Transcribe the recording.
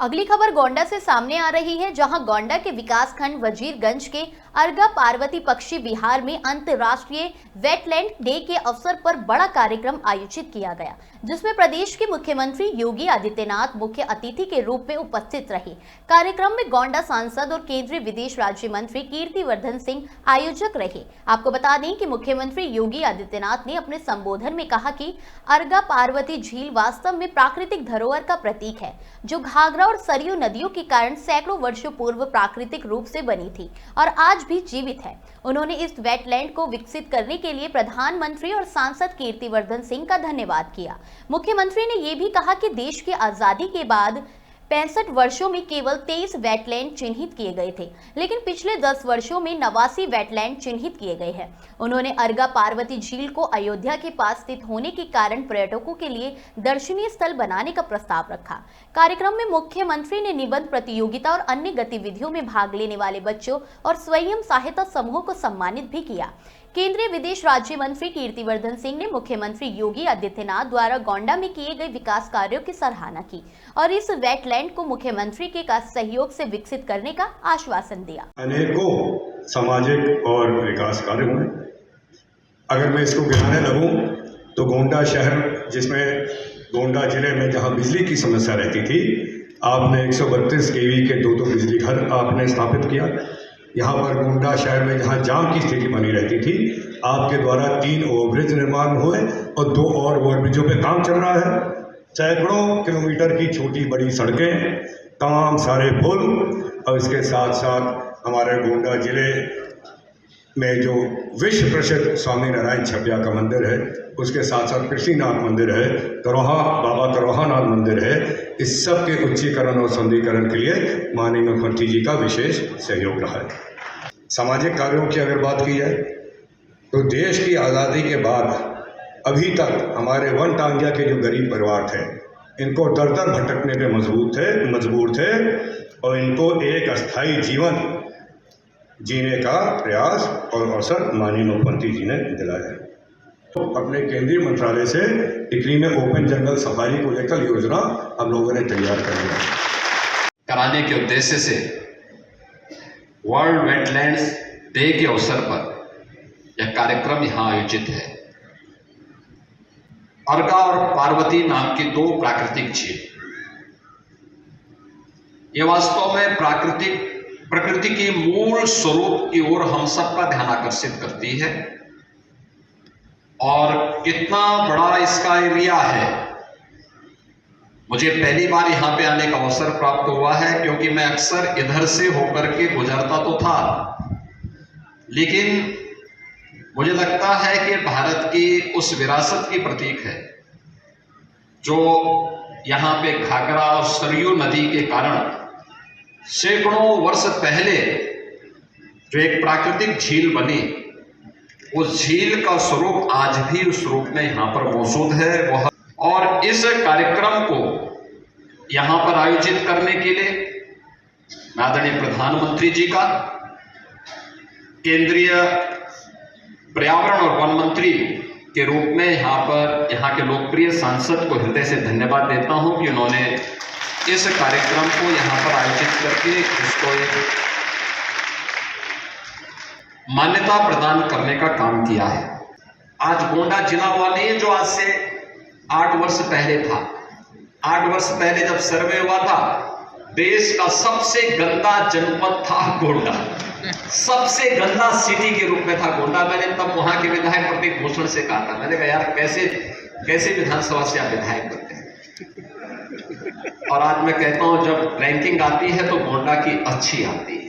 अगली खबर गोंडा से सामने आ रही है, जहां गोंडा के विकासखंड वजीरगंज के अर्गा पार्वती पक्षी विहार में अंतर्राष्ट्रीय वेटलैंड डे के अवसर पर बड़ा कार्यक्रम आयोजित किया गया, जिसमें प्रदेश के मुख्यमंत्री योगी आदित्यनाथ मुख्य अतिथि के रूप में उपस्थित रहे। कार्यक्रम में गोंडा सांसद और केंद्रीय विदेश राज्य मंत्री कीर्तिवर्धन सिंह आयोजक रहे। आपको बता दें कि मुख्यमंत्री योगी आदित्यनाथ ने अपने संबोधन में कहा कि अर्गा पार्वती झील वास्तव में प्राकृतिक धरोहर का प्रतीक है, जो घाघरा और सरयू नदियों के कारण सैकड़ों वर्षों पूर्व प्राकृतिक रूप से बनी थी और आज भी जीवित है। उन्होंने इस वेटलैंड को विकसित करने के लिए प्रधानमंत्री और सांसद कीर्तिवर्धन सिंह का धन्यवाद किया। मुख्यमंत्री ने यह भी कहा कि देश की आजादी के बाद 65 वर्षों में केवल 23 वेटलैंड चिन्हित किए गए थे, लेकिन पिछले 10 वर्षों में 89 वेटलैंड चिन्हित किए गए हैं। उन्होंने अर्गा पार्वती झील को अयोध्या के पास स्थित होने के कारण पर्यटकों के लिए दर्शनीय स्थल बनाने का प्रस्ताव रखा। कार्यक्रम में मुख्यमंत्री ने निबंध प्रतियोगिता और अन्य गतिविधियों में भाग लेने वाले बच्चों और स्वयं सहायता समूह को सम्मानित भी किया। केंद्रीय विदेश राज्य मंत्री कीर्तिवर्धन सिंह ने मुख्यमंत्री योगी आदित्यनाथ द्वारा गोंडा में किए गए विकास कार्यों की सराहना की और इस वेटलैंड को मुख्यमंत्री के सहयोग से विकसित करने का आश्वासन दिया। अनेकों सामाजिक और विकास कार्य हुए। अगर मैं इसको गिनाने लगूं तो गोंडा शहर, जिसमें गोंडा जिले में जहां बिजली की समस्या रहती थी, आपने 132 केवी के 2 बिजली घर आपने स्थापित किया। यहाँ पर गोंडा शहर में जहाँ जाम की स्थिति बनी रहती थी, आपके द्वारा 3 ओवरब्रिज निर्माण हुए और 2 और ओवरब्रिजों पे काम चल रहा है। सैकड़ों किलोमीटर की छोटी बड़ी सड़कें, तमाम सारे पुल, और इसके साथ साथ हमारे गोंडा जिले में जो विश्व प्रसिद्ध स्वामी नारायण छपिया का मंदिर है, उसके साथ साथ कृष्णनाथ मंदिर है, बाबा करोहानाथ मंदिर है। इस सब के उच्चीकरण और सौंदर्यीकरण के लिए माननीय मुख्यमंत्री जी का विशेष सहयोग रहा है। सामाजिक कार्यों की अगर बात की जाए तो देश की आज़ादी के बाद अभी तक हमारे वनटांगिया के जो गरीब परिवार थे, इनको दर दर भटकने पे मजबूर थे और इनको एक अस्थायी जीवन जीने का प्रयास और अवसर माननीय मुख्यमंत्री जी ने दिलाया है। तो अपने केंद्रीय मंत्रालय से टिकरी में ओपन जंगल सफारी को लेकर योजना हम लोगों ने तैयार कर लिया कराने के उद्देश्य से वर्ल्ड वेटलैंड्स डे के अवसर पर यह कार्यक्रम यहाँ आयोजित है। अर्गा और पार्वती नाम की 2 प्राकृतिक झील, ये वास्तव में प्रकृति के मूल स्वरूप की ओर हम सबका ध्यान आकर्षित करती है। और कितना बड़ा इसका एरिया है, मुझे पहली बार यहाँ पे आने का अवसर प्राप्त हुआ है, क्योंकि मैं अक्सर इधर से होकर के गुजरता तो था, लेकिन मुझे लगता है कि भारत की उस विरासत की प्रतीक है जो यहाँ पे घाघरा और सरयू नदी के कारण सैकड़ों वर्ष पहले जो एक प्राकृतिक झील बनी, उस झील का स्वरूप आज भी उस रूप में यहाँ पर मौजूद है। वह और इस कार्यक्रम को यहाँ पर आयोजित करने के लिए मैं आदरणीय प्रधानमंत्री जी का, केंद्रीय पर्यावरण और वन मंत्री के रूप में यहाँ के लोकप्रिय सांसद को हृदय से धन्यवाद देता हूँ कि उन्होंने इस कार्यक्रम को यहाँ पर आयोजित करके इसको एक मान्यता प्रदान करने का काम किया है। आज गोंडा जिला हुआ नहीं है जो आज से 8 वर्ष पहले था। 8 वर्ष पहले जब सर्वे हुआ था, देश का सबसे गंदा जनपद था गोंडा, सबसे गंदा सिटी के रूप में था गोंडा। मैंने तब वहां के विधायक प्रतीक भूषण से कहा था, मैंने कहा यार कैसे विधानसभा से आप विधायक बनते हैं। और आज मैं कहता हूं जब रैंकिंग आती है तो गोंडा की अच्छी आती है।